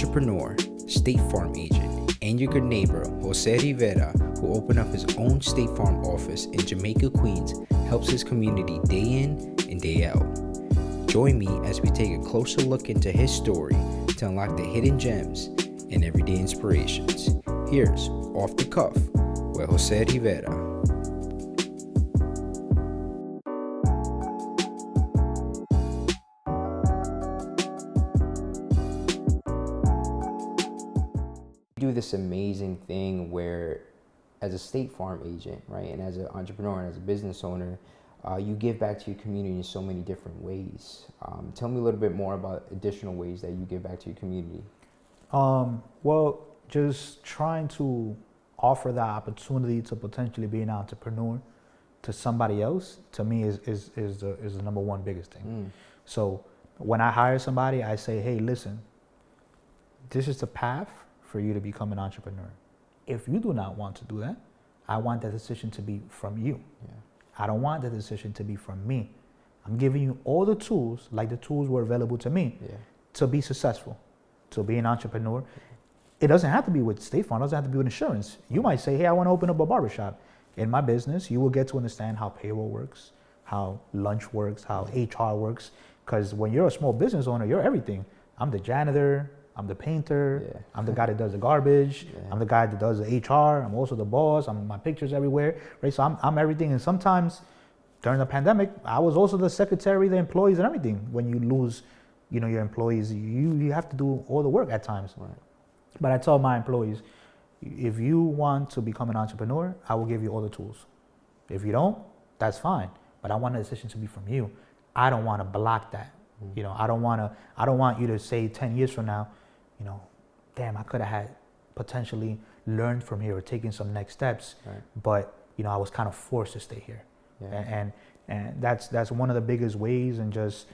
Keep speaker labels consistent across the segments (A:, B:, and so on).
A: entrepreneur, State Farm agent, and your good neighbor, Jose Rivera, who opened up his own State Farm office in Jamaica, Queens, helps his community day in and day out. Join me as we take a closer look into his story to unlock the hidden gems and everyday inspirations. Here's Off the Cuff with Jose Rivera. Do this amazing thing where, as a State Farm agent, right, and as an entrepreneur and as a business owner, you give back to your community in so many different ways. Tell me a little bit more about additional ways that you give back to your community.
B: Well, just trying to offer that opportunity to potentially be an entrepreneur to somebody else, to me is the number one biggest thing. So when I hire somebody, I say, hey, listen, this is the path for you to become an entrepreneur. If you do not want to do that, I want that decision to be from you.
A: Yeah.
B: I don't want the decision to be from me. I'm giving you all the tools, like the tools were available to me, to be successful, to be an entrepreneur. It doesn't have to be with State Farm, it doesn't have to be with insurance. You might say, hey, I want to open up a barbershop. In my business, you will get to understand how payroll works, how lunch works, how HR works. Because when you're a small business owner, you're everything. I'm the janitor, I'm the painter, I'm the guy that does the garbage, I'm the guy that does the HR, I'm also the boss, I'm my pictures everywhere, right? So I'm everything. And sometimes during the pandemic, I was also the secretary, the employees and everything. When you lose, your employees, you have to do all the work at times.
A: Right.
B: But I tell my employees, if you want to become an entrepreneur, I will give you all the tools. If you don't, that's fine. But I want the decision to be from you. I don't want to block that. I don't want you to say 10 years from now, damn, I could have had potentially learned from here or taken some next steps, but I was kind of forced to stay here. And that's one of the biggest ways. And just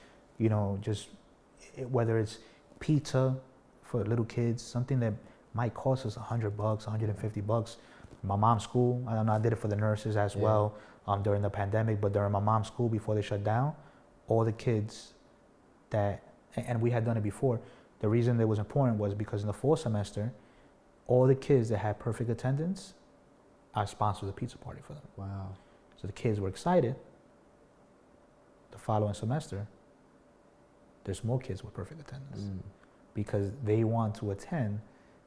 B: whether it's pizza for little kids, something that might cost us $100, $150. My mom's school, I don't know, I did it for the nurses as well during the pandemic, but during my mom's school before they shut down, all the kids and we had done it before. The reason it was important was because in the fall semester, all the kids that had perfect attendance, I sponsored a pizza party for them.
A: Wow.
B: So the kids were excited. The following semester, there's more kids with perfect attendance because they want to attend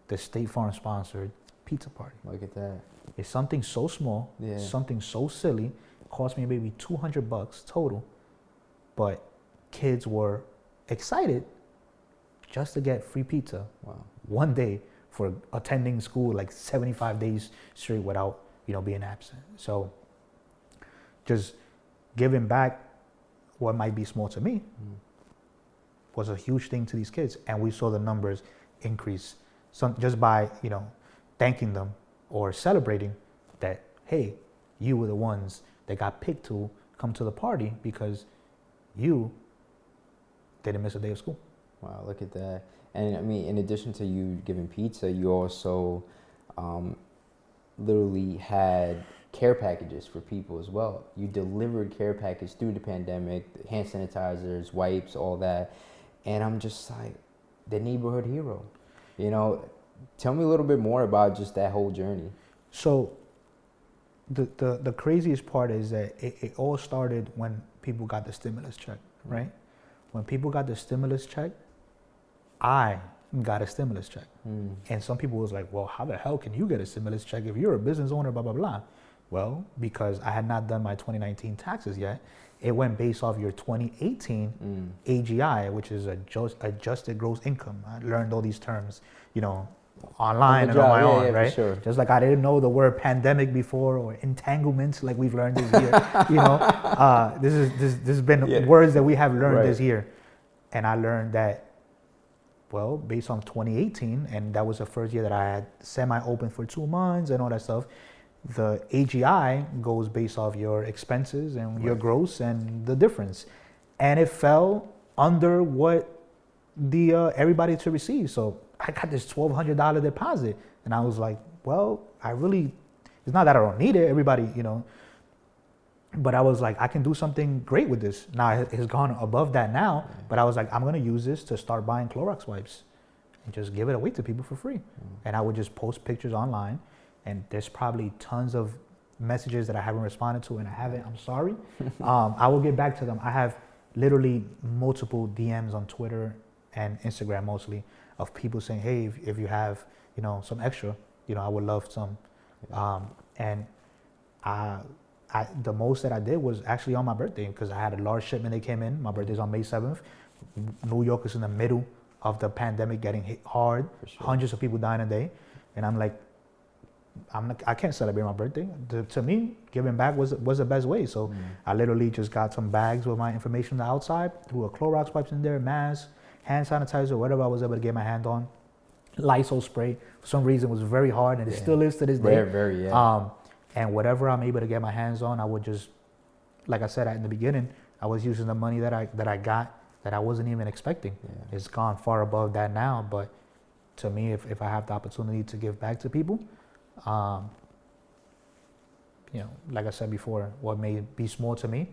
B: the State Farm sponsored pizza party.
A: Look at that.
B: It's something so small, something so silly, cost me maybe $200 total, but kids were excited just to get free pizza one day for attending school like 75 days straight without being absent. So just giving back what might be small to me was a huge thing to these kids, and we saw the numbers increase just by thanking them or celebrating that, hey, you were the ones that got picked to come to the party because you didn't miss a day of school.
A: Wow, look at that. And I mean, in addition to you giving pizza, you also literally had care packages for people as well. You delivered care package through the pandemic, hand sanitizers, wipes, all that. And I'm just like, the neighborhood hero. Tell me a little bit more about just that whole journey.
B: So the craziest part is that it all started when people got the stimulus check, right? When people got the stimulus check, I got a stimulus check. And some people was like, well, how the hell can you get a stimulus check if you're a business owner, blah, blah, blah? Well, because I had not done my 2019 taxes yet. It went based off your 2018 AGI, which is adjusted gross income. I learned all these terms, online and on my own, right?
A: Sure.
B: Just like I didn't know the word pandemic before or entanglements like we've learned this year. This has been words that we have learned this year. And I learned that, well, based on 2018, and that was the first year that I had semi-open for 2 months and all that stuff, the AGI goes based off your expenses and your gross and the difference. And it fell under what the everybody to receive. So I got this $1,200 deposit, and I was like, well, it's not that I don't need it, everybody, but I was like, I can do something great with this. Now it's gone above that now, but I was like, I'm gonna use this to start buying Clorox wipes. and just give it away to people for free. And I would just post pictures online, and there's probably tons of messages that I haven't responded to, and I'm sorry. I will get back to them. I have literally multiple DMs on Twitter and Instagram mostly of people saying, hey, if you have, some extra, I would love some. And the most that I did was actually on my birthday, because I had a large shipment that came in. My birthday's on May 7th. New York is in the middle of the pandemic, getting hit hard. Sure. Hundreds of people dying a day. And I'm like, I can't celebrate my birthday. To me, giving back was the best way. So I literally just got some bags with my information on the outside, threw a Clorox wipes in there, mask, hand sanitizer, whatever I was able to get my hand on. Lysol spray, for some reason, was very hard, and it still is to this day.
A: Very.
B: And whatever I'm able to get my hands on, I would just, like I said in the beginning, I was using the money that I got that I wasn't even expecting. Yeah. It's gone far above that now, but to me, if I have the opportunity to give back to people, like I said before, what may be small to me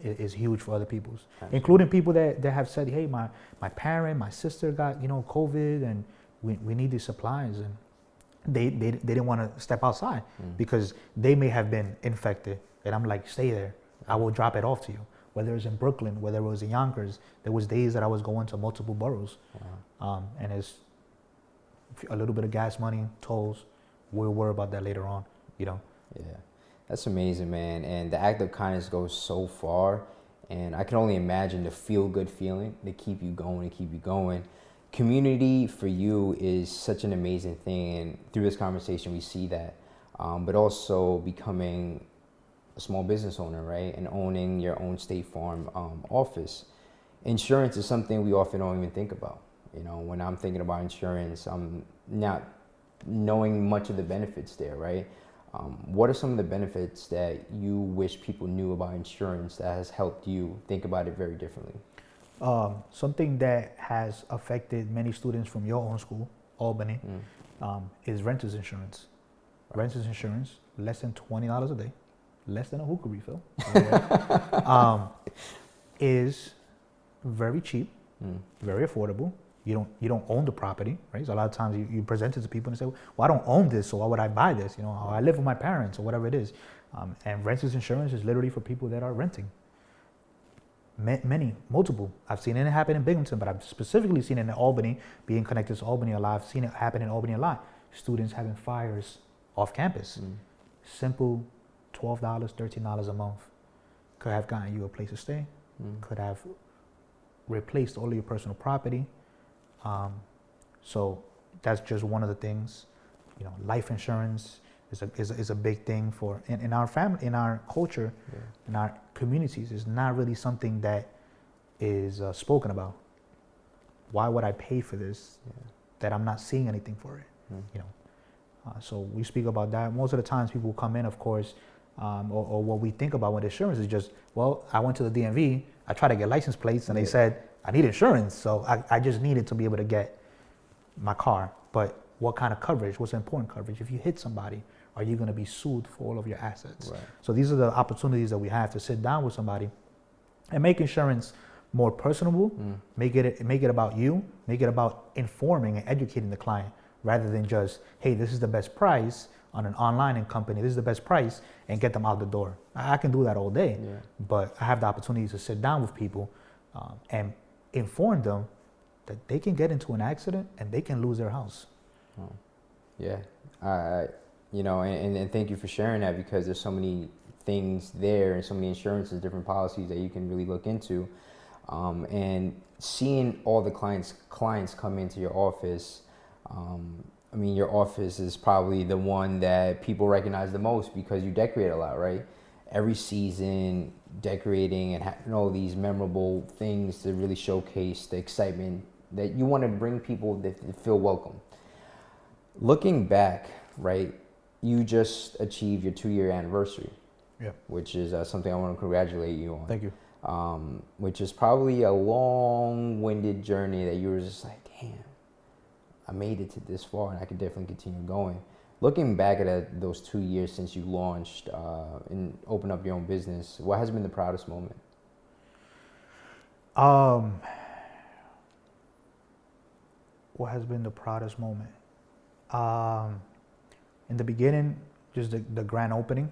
B: is huge for other people, including people that have said, hey, my parent, my sister got, COVID, and we need these supplies, and they didn't want to step outside because they may have been infected. And I'm like, stay there. I will drop it off to you. Whether it was in Brooklyn, whether it was in Yonkers, there was days that I was going to multiple boroughs. Wow. And it's a little bit of gas money, tolls. We'll worry about that later on, Yeah,
A: that's amazing, man. And the act of kindness goes so far. And I can only imagine the feel-good feeling to keep you going. Community for you is such an amazing thing, and through this conversation we see that, but also becoming a small business owner, right, and owning your own State Farm office. Insurance is something we often don't even think about. When I'm thinking about insurance, I'm not knowing much of the benefits there, right? What are some of the benefits that you wish people knew about insurance that has helped you think about it very differently?
B: Something that has affected many students from your own school, Albany, is renter's insurance. Right. Renter's insurance, less than $20 a day, less than a hookah refill, is very cheap, very affordable. You don't own the property, right? So a lot of times you present it to people and say, well, I don't own this, so why would I buy this? I live with my parents or whatever it is. And renter's insurance is literally for people that are renting. Multiple. I've seen it happen in Binghamton, but I've specifically seen it in Albany, being connected to Albany a lot. I've seen it happen in Albany a lot. Students having fires off campus. Simple $12, $13 a month could have gotten you a place to stay, could have replaced all of your personal property. So that's just one of the things. Life insurance is a big thing in our family, in our culture, in our communities. It's not really something that is spoken about. Why would I pay for this that I'm not seeing anything for it? So we speak about that. Most of the times people come in, of course, or what we think about with insurance is just, well, I went to the DMV, I tried to get license plates, and they said, I need insurance, so I just needed to be able to get my car. But what kind of coverage? What's important coverage? If you hit somebody, are you going to be sued for all of your assets? Right. So these are the opportunities that we have to sit down with somebody and make insurance more personable, make it about you, make it about informing and educating the client, rather than just, hey, this is the best price on an online company, this is the best price, and get them out the door. I can do that all day, but I have the opportunity to sit down with people and inform them that they can get into an accident and they can lose their house.
A: Oh. Yeah, and thank you for sharing that, because there's so many things there and so many insurances, different policies that you can really look into. And seeing all the clients come into your office, your office is probably the one that people recognize the most because you decorate a lot, right? Every season, decorating and having all these memorable things to really showcase the excitement that you want to bring people that feel welcome. Looking back, right, you just achieved your 2-year anniversary, which is something I want to congratulate you on.
B: Thank you.
A: Which is probably a long-winded journey that you were just like, damn, I made it to this far and I could definitely continue going. Looking back at those 2 years since you launched and opened up your own business, what has been the proudest moment?
B: What has been the proudest moment? In the beginning, just the grand opening.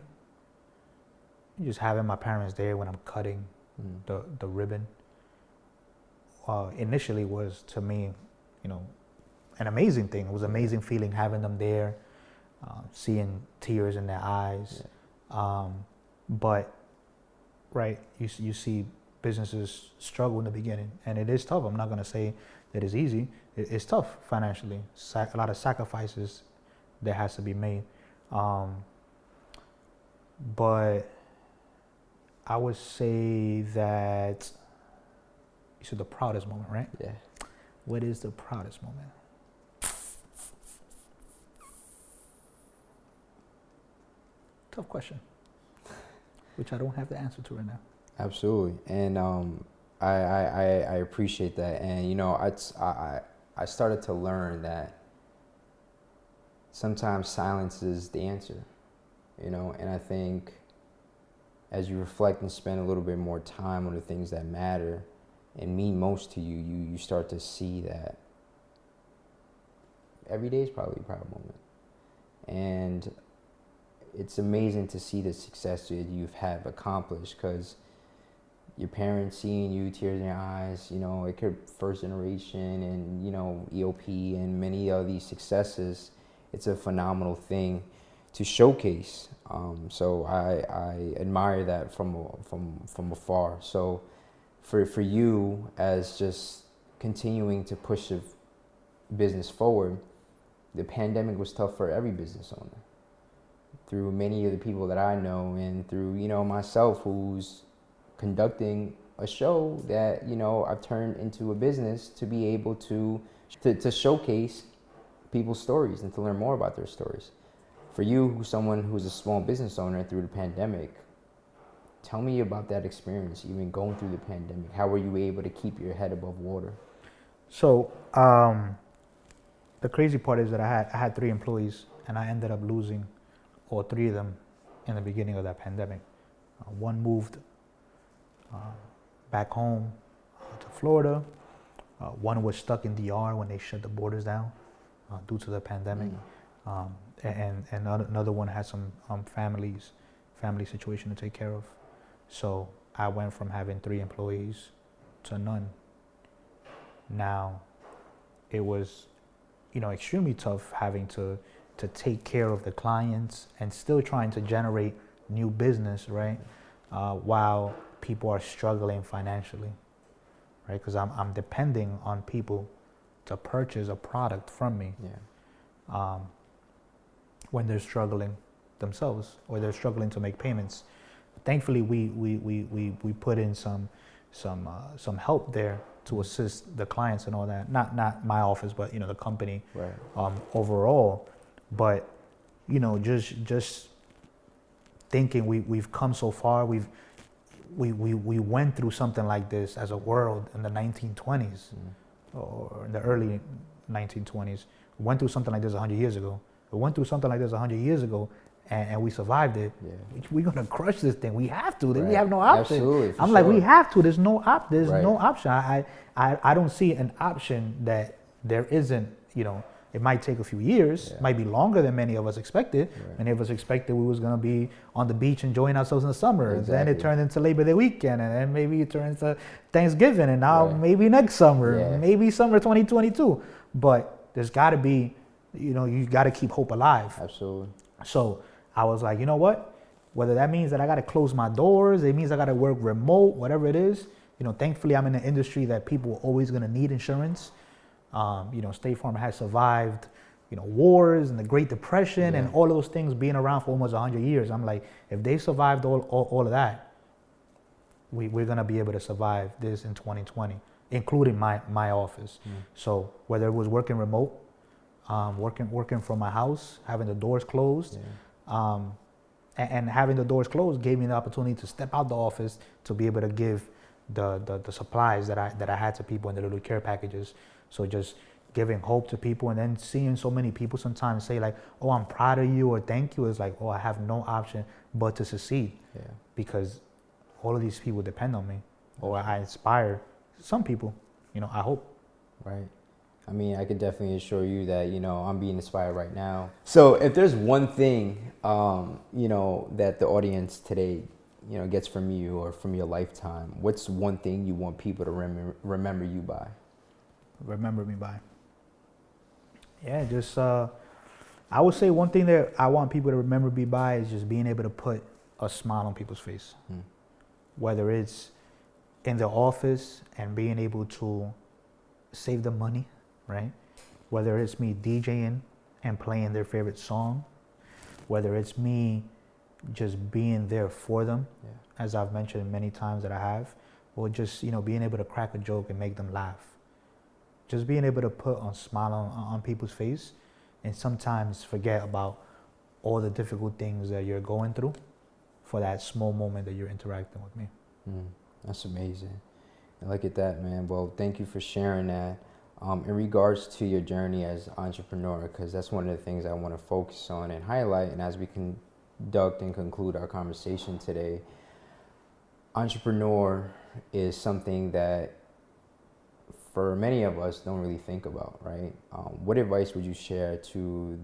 B: Just having my parents there when I'm cutting the ribbon. Initially was, to me, an amazing thing. It was an amazing feeling having them there, seeing tears in their eyes. Yeah. But, right, you see businesses struggle in the beginning, and it is tough. I'm not going to say that it's easy. It's tough financially. A lot of sacrifices that has to be made. But I would say that, you said the proudest moment, right?
A: Yeah.
B: What is the proudest moment? Tough question, which I don't have the answer to right now.
A: Absolutely, and I appreciate that, and I started to learn that sometimes silence is the answer, and I think as you reflect and spend a little bit more time on the things that matter and mean most to you, you start to see that every day is probably a proud moment, and it's amazing to see the success that you've have accomplished, because your parents seeing you, tears in your eyes, it could first generation and, EOP and many of these successes, it's a phenomenal thing to showcase. So I admire that from afar. So for you, as just continuing to push the business forward, the pandemic was tough for every business owner. Through many of the people that I know, and through, myself, who's conducting a show that, I've turned into a business to be able to showcase people's stories and to learn more about their stories. For you, someone who's a small business owner through the pandemic, tell me about that experience, even going through the pandemic. How were you able to keep your head above water?
B: So the crazy part is that I had 3 employees, and I ended up losing all 3 of them in the beginning of that pandemic. One moved back home to Florida. One was stuck in DR when they shut the borders down due to the pandemic. And another one had some family situation to take care of. So I went from having 3 employees to none. Now, it was, extremely tough having to take care of the clients and still trying to generate new business, right? While people are struggling financially, right? Because I'm depending on people to purchase a product from me. Yeah. When they're struggling themselves, or they're struggling to make payments. Thankfully, we put in some help there to assist the clients and all that. Not my office, but the company, right. Overall. But just thinking we've come so far. We went through something like this as a world in the 1920s or in the early 1920s. We went through something like this 100 years ago. We went through something like this 100 years ago, and we survived it. Yeah. We're gonna crush this thing. We have to. Right. We have no option.
A: Absolutely.
B: I'm like, we have to. There's no option. I don't see an option that there isn't. It might take a few years. Might be longer than many of us expected. Right. Many of us expected we was gonna be on the beach enjoying ourselves in the summer. Exactly. Then it turned into Labor Day weekend, and then maybe it turns into Thanksgiving, and now maybe next summer, maybe summer 2022. But there's got to be. You got to keep hope alive.
A: Absolutely.
B: So I was like, you know what? Whether that means that I got to close my doors, it means I got to work remote, whatever it is. Thankfully, I'm in an industry that people are always going to need insurance. State Farm has survived, wars and the Great Depression and all those things being around for almost 100 years. I'm like, if they survived all of that, we're going to be able to survive this in 2020, including my office. So whether it was working remote, working from my house, having the doors closed, and having the doors closed gave me the opportunity to step out the office to be able to give the supplies that I had to people in the little care packages. So just giving hope to people, and then seeing so many people sometimes say like, "Oh, I'm proud of you," or "Thank you." It's like, oh, I have no option but to succeed, because all of these people depend on me, or I inspire some people. I hope.
A: Right. I mean, I could definitely assure you that, I'm being inspired right now. So if there's one thing, that the audience today, gets from you or from your lifetime, what's one thing you want people to remember you by?
B: Remember me by. Yeah, just I would say one thing that I want people to remember me by is just being able to put a smile on people's face. Whether it's in the office and being able to save them money, right? Whether it's me DJing and playing their favorite song, whether it's me just being there for them, as I've mentioned many times that I have, or just, being able to crack a joke and make them laugh. Just being able to put a smile on people's face and sometimes forget about all the difficult things that you're going through for that small moment that you're interacting with me.
A: That's amazing. And look at that, man. Well, thank you for sharing that. In regards to your journey as entrepreneur, because that's one of the things I want to focus on and highlight, and as we conduct and conclude our conversation today, entrepreneur is something that for many of us don't really think about, right? What advice would you share to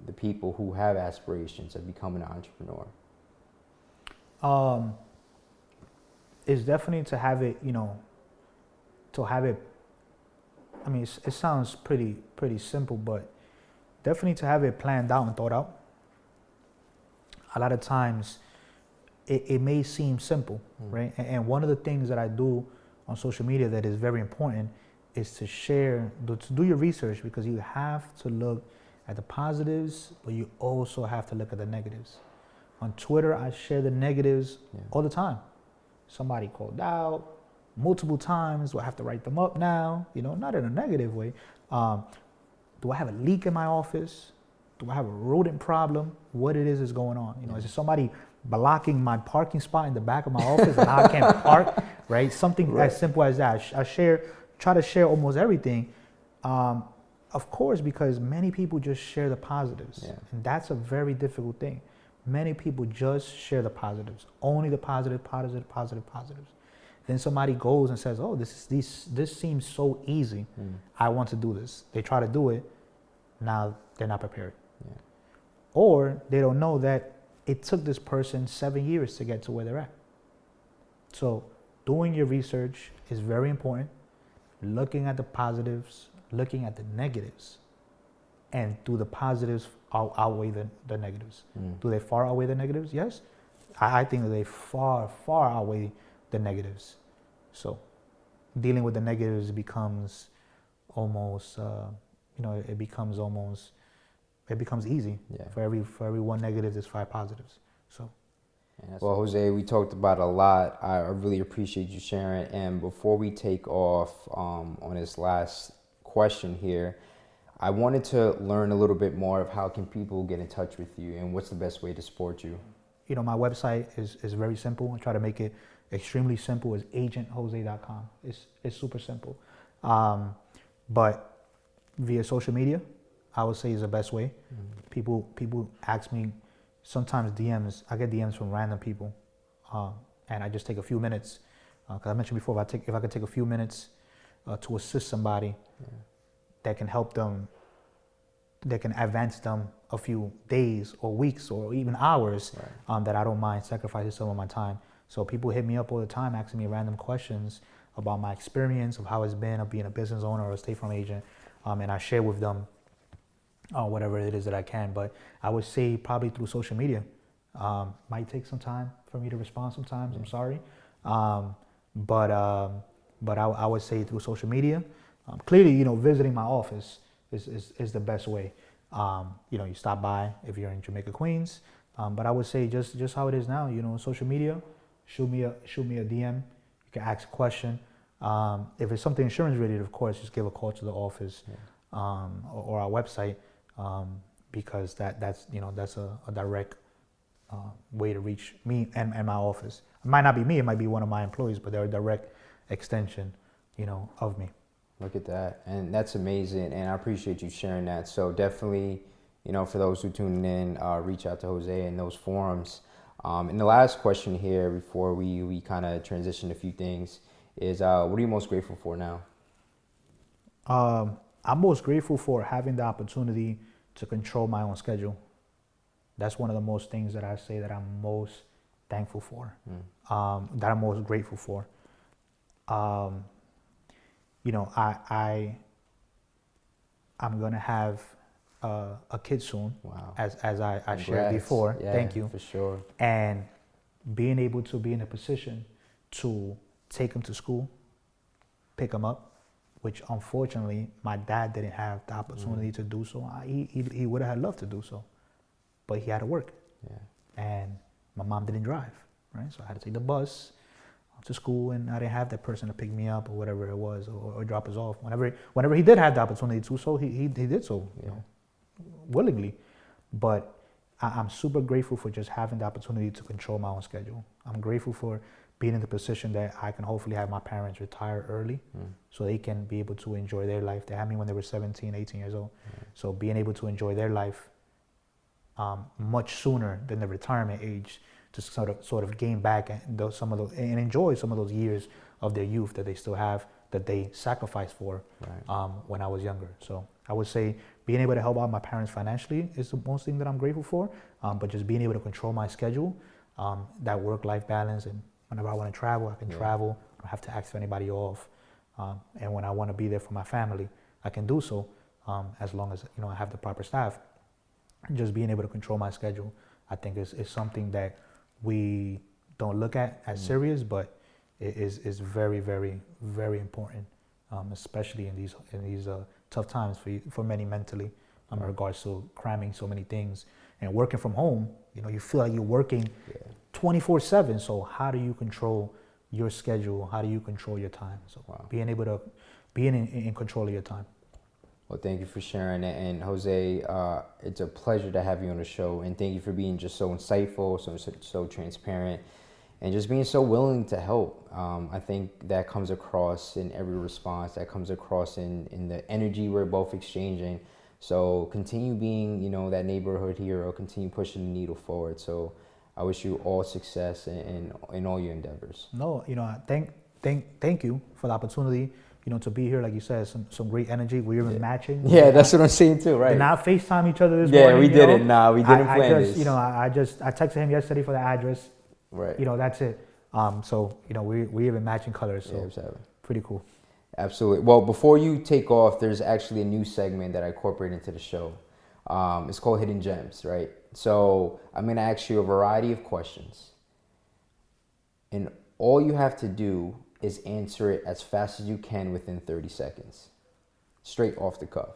A: the people who have aspirations of becoming an entrepreneur?
B: It's definitely to have it, to have it. I mean, it sounds pretty simple, but definitely to have it planned out and thought out. A lot of times, it may seem simple, right? And one of the things that I do on social media that is very important is to do your research, because you have to look at the positives, but you also have to look at the negatives. On Twitter, I share the negatives all the time. Somebody called out multiple times. Do I have to write them up now? Not in a negative way. Do I have a leak in my office? Do I have a rodent problem? What it is going on? Is there somebody blocking my parking spot in the back of my office and I can't park? Right? Something as simple as that. I try to share almost everything. Of course, because many people just share the positives. And that's a very difficult thing. Many people just share the positives, only the positives. Then somebody goes and says, "Oh, this seems so easy. I want to do this." They try to do it. Now they're not prepared, or they don't know that it took this person 7 years to get to where they're at. So, doing your research is very important. Looking at the positives, looking at the negatives, and do the positives outweigh the negatives? Do they far outweigh the negatives? Yes. I think that they far outweigh the negatives. So dealing with the negatives becomes almost, it becomes easy. For every one negative, there's 5 positives. So.
A: Well, Jose, we talked about a lot. I really appreciate you sharing. And before we take off on this last question here, I wanted to learn a little bit more of how can people get in touch with you and what's the best way to support you?
B: My website is very simple. I try to make it extremely simple. It's agenthose.com. It's super simple. But via social media, I would say is the best way. People ask me, sometimes DMs, I get DMs from random people. And I just take a few minutes. Because I mentioned before, if I could take a few minutes to assist somebody, that can help them, that can advance them a few days or weeks or even hours, that I don't mind sacrificing some of my time. So people hit me up all the time asking me random questions about my experience, of how it's been of being a business owner or a State Farm agent, and I share with them whatever it is that I can. But I would say probably through social media. Might take some time for me to respond sometimes, I'm sorry. But I would say through social media. Clearly, visiting my office is the best way. You stop by if you're in Jamaica, Queens. But I would say just how it is now, social media, shoot me a DM. You can ask a question. If it's something insurance related, of course, just give a call to the office or our website, because that's a direct way to reach me and my office. It might not be me, it might be one of my employees, but they're a direct extension, of me.
A: Look at that. And that's amazing. And I appreciate you sharing that. So definitely, for those who tune in, reach out to Jose in those forums. And the last question here before we kind of transition a few things is, what are you most grateful for now?
B: I'm most grateful for having the opportunity to control my own schedule. That's one of the most things that I say that I'm most thankful for, that I'm most grateful for. You know, I'm gonna have a kid soon.
A: Wow.
B: As I shared before.
A: Yeah,
B: thank you.
A: For sure.
B: And being able to be in a position to take him to school, pick him up, which unfortunately my dad didn't have the opportunity to do so. He would have loved to do so, but he had to work.
A: Yeah.
B: And my mom didn't drive, right? So I had to take the bus to school, and I didn't have that person to pick me up or whatever it was, or drop us off. Whenever he did have the opportunity to do so, he did so, you know, willingly. But I'm super grateful for just having the opportunity to control my own schedule. I'm grateful for being in the position that I can hopefully have my parents retire early so they can be able to enjoy their life. They had me when they were 17, 18 years old. So being able to enjoy their life much sooner than the retirement age, to sort of gain back and enjoy some of those years of their youth that they still have, that they sacrificed for when I was younger. So I would say being able to help out my parents financially is the most thing that I'm grateful for. But just being able to control my schedule, that work-life balance, and whenever I want to travel, I can travel. I don't have to ask for anybody off. And when I want to be there for my family, I can do so, as long as, you know, I have the proper staff. Just being able to control my schedule, I think is something that we don't look at as serious, but it is very, very, very important, especially in these tough times for many mentally, in regards to cramming so many things and working from home. You know, you feel like you're working 24/7. So how do you control your schedule? How do you control your time? So being able to being in control of your time.
A: Well, thank you for sharing it. And Jose, it's a pleasure to have you on the show. And thank you for being just so insightful, so transparent, and just being so willing to help. I think that comes across in every response. That comes across in the energy we're both exchanging. So continue being, you know, that neighborhood hero. Continue pushing the needle forward. So I wish you all success in all your endeavors.
B: No, you know, thank you for the opportunity. You know, to be here, like you said, some great energy. We're even matching.
A: Yeah, that's what I'm saying too, right?
B: Did not FaceTime each other this morning.
A: Yeah, we didn't. Nah, we didn't plan this.
B: You know, I texted him yesterday for the address.
A: Right.
B: You know, that's it. So, you know, we even matching colors. So pretty cool.
A: Absolutely. Well, before you take off, there's actually a new segment that I incorporate into the show. It's called Hidden Gems, right? So I'm going to ask you a variety of questions. And all you have to do is answer it as fast as you can within 30 seconds. Straight off the cuff.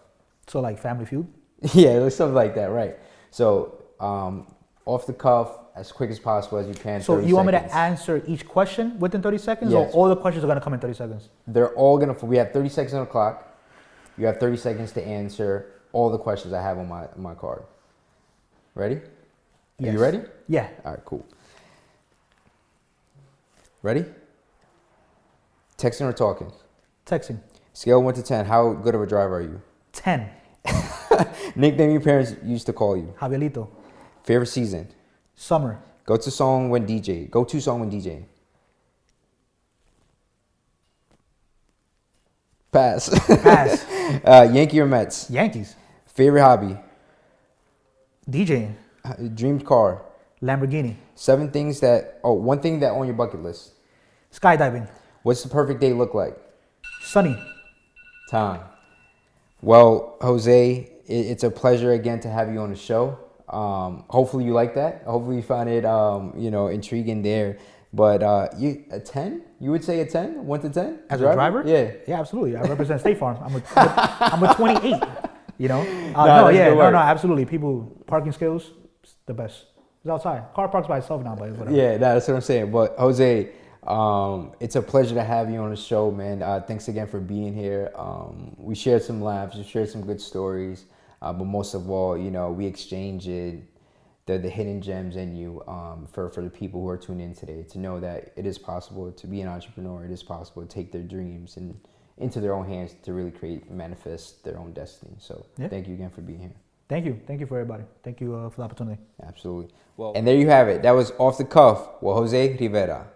B: So like Family Feud?
A: Yeah, something like that, right. So off the cuff, as quick as possible as you can.
B: So you want me to answer each question within 30 seconds?
A: Yes.
B: Or all the questions are going to come in 30 seconds?
A: They're all going to, we have 30 seconds on the clock. You have 30 seconds to answer all the questions I have on my card. Ready?
B: Yes.
A: Are you ready?
B: Yeah.
A: All right, cool. Ready? Texting or talking?
B: Texting.
A: Scale 1 to 10, how good of a driver are you?
B: 10.
A: Nickname your parents used to call you?
B: Javielito.
A: Favorite season?
B: Summer.
A: Go-to song when DJing? Pass.
B: Pass.
A: Yankee or Mets?
B: Yankees.
A: Favorite hobby?
B: DJing.
A: Dreamed car?
B: Lamborghini.
A: One thing that on your bucket list?
B: Skydiving.
A: What's the perfect day look like?
B: Sunny.
A: Time. Well, Jose, it's a pleasure again to have you on the show. Hopefully you like that. Hopefully you found it, intriguing there. But you a 10? You would say a 10? 1 to 10?
B: As a driver?
A: Yeah.
B: Yeah, absolutely. I represent State Farm. I'm a 28. You know?
A: No,
B: absolutely. People, parking skills, it's the best. It's outside. Car parks by itself now, but it's whatever.
A: Yeah, that's what I'm saying. But Jose, it's a pleasure to have you on the show, man. Thanks again for being here. We shared some laughs, we shared some good stories, but most of all, you know, we exchanged the hidden gems in you, for the people who are tuning in today, to know that it is possible to be an entrepreneur. It is possible to take their dreams and into their own hands to really create and manifest their own destiny. So Thank you again for being here.
B: Thank you for everybody. Thank you for the opportunity.
A: Absolutely. Well, and there you have it. That was Off the Cuff with Jose Rivera.